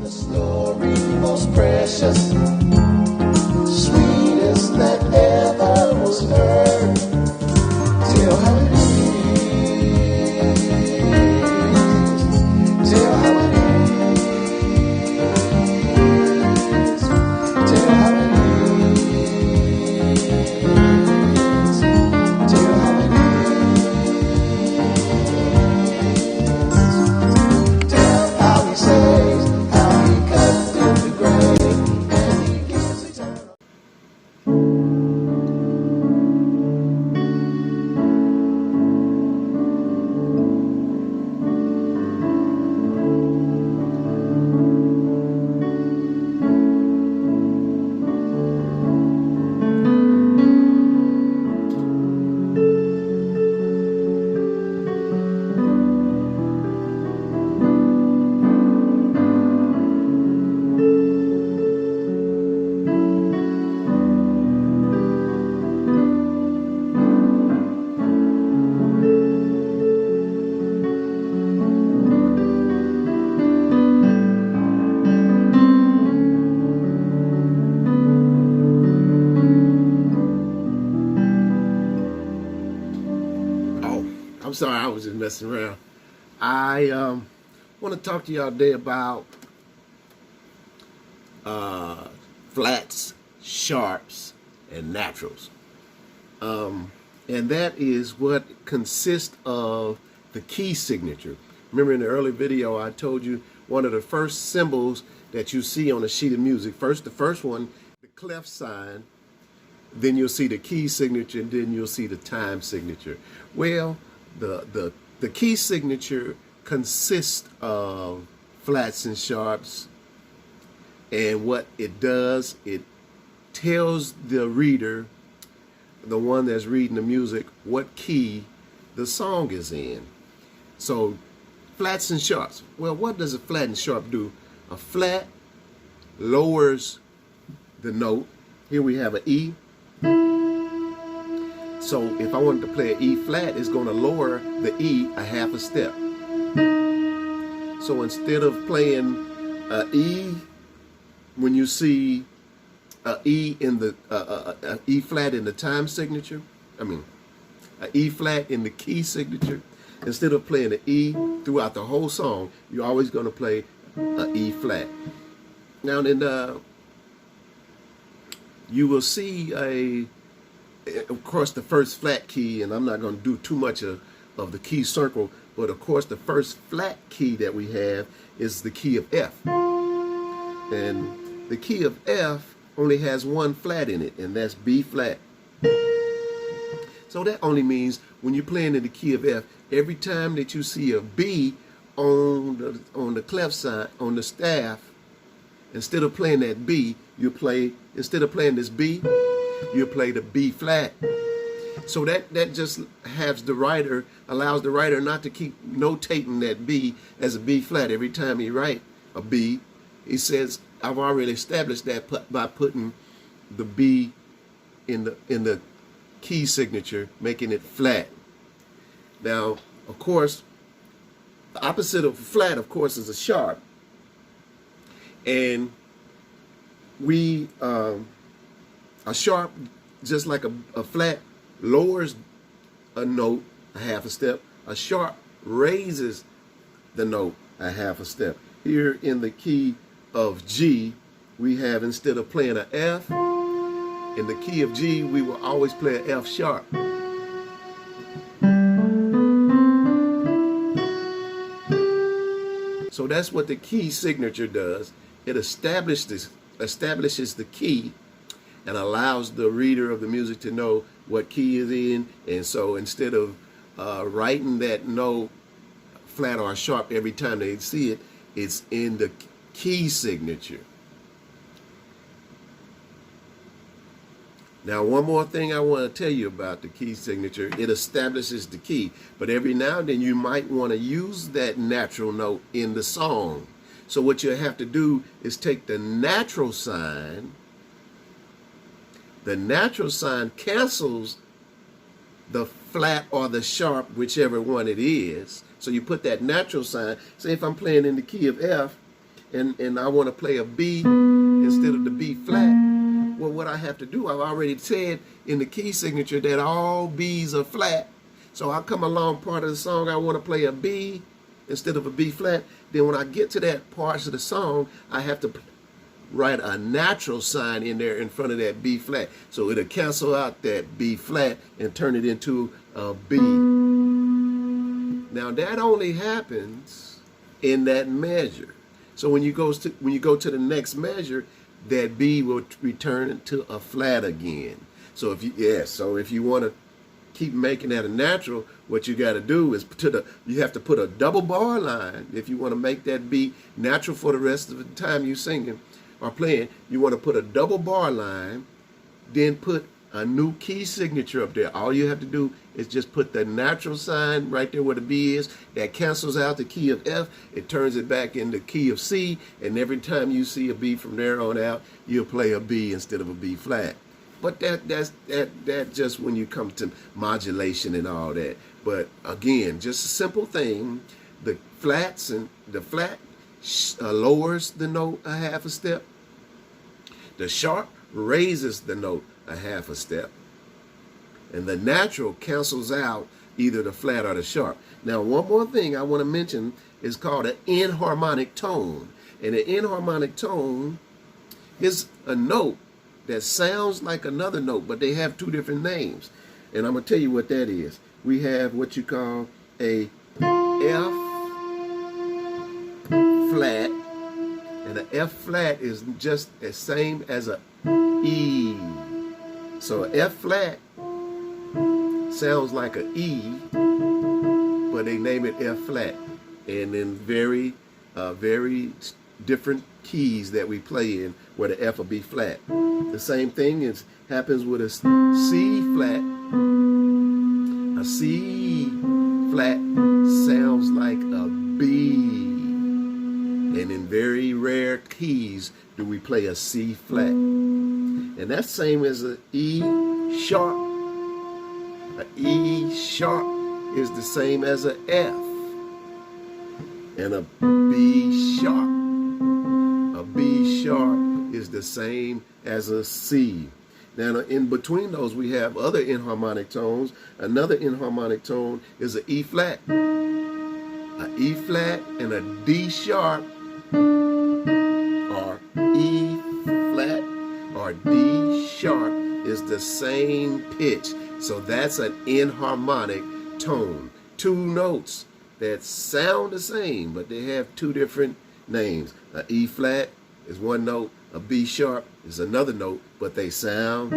The story most precious, sweetest that ever was heard. Tell how it is. Tell how it is. Tell how it is. Tell how it is. Tell how he saves, how he cut through the grave, and he gives eternal. I'm sorry, I was just messing around. I want to talk to y'all today about flats, sharps, and naturals. And that is what consists of the key signature. Remember in the early video I told you one of the first symbols that you see on a sheet of music. The first one, the clef sign, then you'll see the key signature, and then you'll see the time signature. Well, the key signature consists of flats and sharps, and what it does, it tells the reader, the one that's reading the music, what key the song is in. So flats and sharps. Well, what does a flat and sharp do? A flat lowers the note. Here we have an E. So if I wanted to play an E flat, it's going to lower the E a half a step. So instead of playing an E, when you see an E in the an E flat in the time signature, an E flat in the key signature, instead of playing an E throughout the whole song, you're always going to play an E flat. Now then, you will see of course, the first flat key, and I'm not going to do too much of the key circle, but of course the first flat key that we have is the key of F. And the key of F only has one flat in it, and that's B flat. So that only means when you're playing in the key of F, every time that you see a B on the clef side, on the staff, instead of playing that B, instead of playing this B, you play the B flat. So that just allows the writer not to keep notating that B as a B flat every time he write a B. He says, I've already established that by putting the B in the key signature, making it flat. Now, of course, the opposite of flat, of course, is a sharp. And a sharp, just like a flat, lowers a note a half a step. A sharp raises the note a half a step. Here in the key of G, we have, instead of playing an F, in the key of G, we will always play an F sharp. So that's what the key signature does. It establishes the key and allows the reader of the music to know what key is in. And so instead of writing that note flat or sharp every time they see it, it's in the key signature. Now, one more thing I want to tell you about the key signature. It establishes the key, but every now and then you might want to use that natural note in the song. So what you have to do is take the natural sign. The natural sign cancels the flat or the sharp, whichever one it is. So you put that natural sign. Say if I'm playing in the key of F and I want to play a B instead of the B flat, well, what I have to do, I've already said in the key signature that all B's are flat. So I come along part of the song, I want to play a B instead of a B flat. Then when I get to that part of the song, I have to write a natural sign in there in front of that B flat. So it'll cancel out that B flat and turn it into a B. Now that only happens in that measure. So when you go to the next measure, that B will return to a flat again. So if you want to keep making that a natural, what you got to do is you have to put a double bar line if you want to make that B natural for the rest of the time you singing or playing. You want to put a double bar line, then put a new key signature up there. All you have to do is just put the natural sign right there where the B is. That cancels out the key of F. It turns it back into key of C. And every time you see a B from there on out, you'll play a B instead of a B flat. But that's just when you come to modulation and all that. But again, just a simple thing. The flat lowers the note a half a step. The sharp raises the note a half a step. And the natural cancels out either the flat or the sharp. Now, one more thing I want to mention is called an enharmonic tone. And an enharmonic tone is a note that sounds like another note, but they have two different names. And I'm going to tell you what that is. We have what you call a F flat, and an F flat is just the same as a E. So an F flat sounds like an E, but they name it F flat. And in very different keys that we play in, where the F will be flat. The same thing happens with a C flat. A C flat sounds like a B. And in very rare keys do we play a C flat. And that's same as an E sharp. An E sharp is the same as an F. And a B sharp. A B sharp is the same as a C. Now, in between those, we have other enharmonic tones. Another enharmonic tone is an E flat. An E flat and a D sharp, or E flat or D sharp, is the same pitch. So that's an enharmonic tone. Two notes that sound the same, but they have two different names. An E flat is one note, a B sharp is another note, but they sound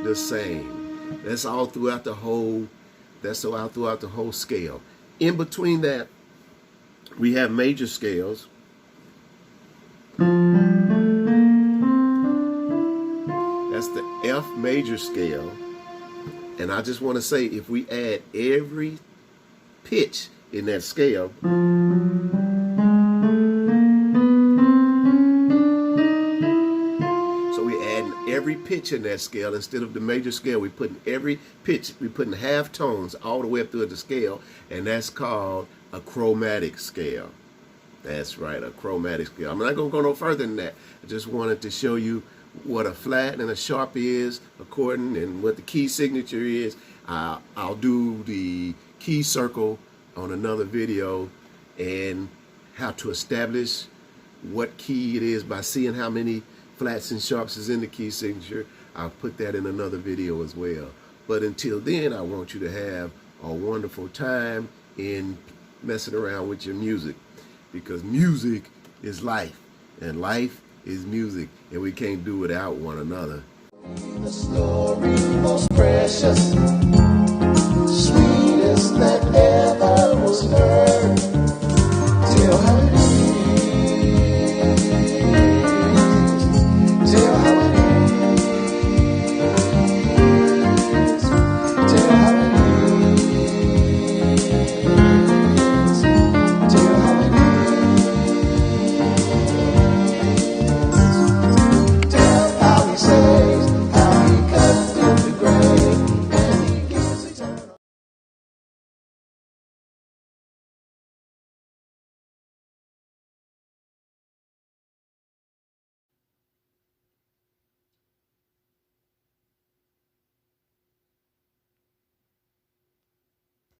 the same. That's all throughout the whole scale. In between that, we have major scales. That's the F major scale. And I just want to say, if we add every pitch in that scale, every pitch in that scale, instead of the major scale, we put in every pitch, we put in half tones all the way up through the scale, and that's called a chromatic scale. That's right, a chromatic scale. I'm not going to go no further than that. I just wanted to show you what a flat and a sharp is according, and what the key signature is. I'll do the key circle on another video, and how to establish what key it is by seeing how many flats and sharps is in the key signature. I'll put that in another video as well. But until then, I want you to have a wonderful time in messing around with your music, because music is life, and life is music, and we can't do without one another. The story most precious, sweetest that ever was heard.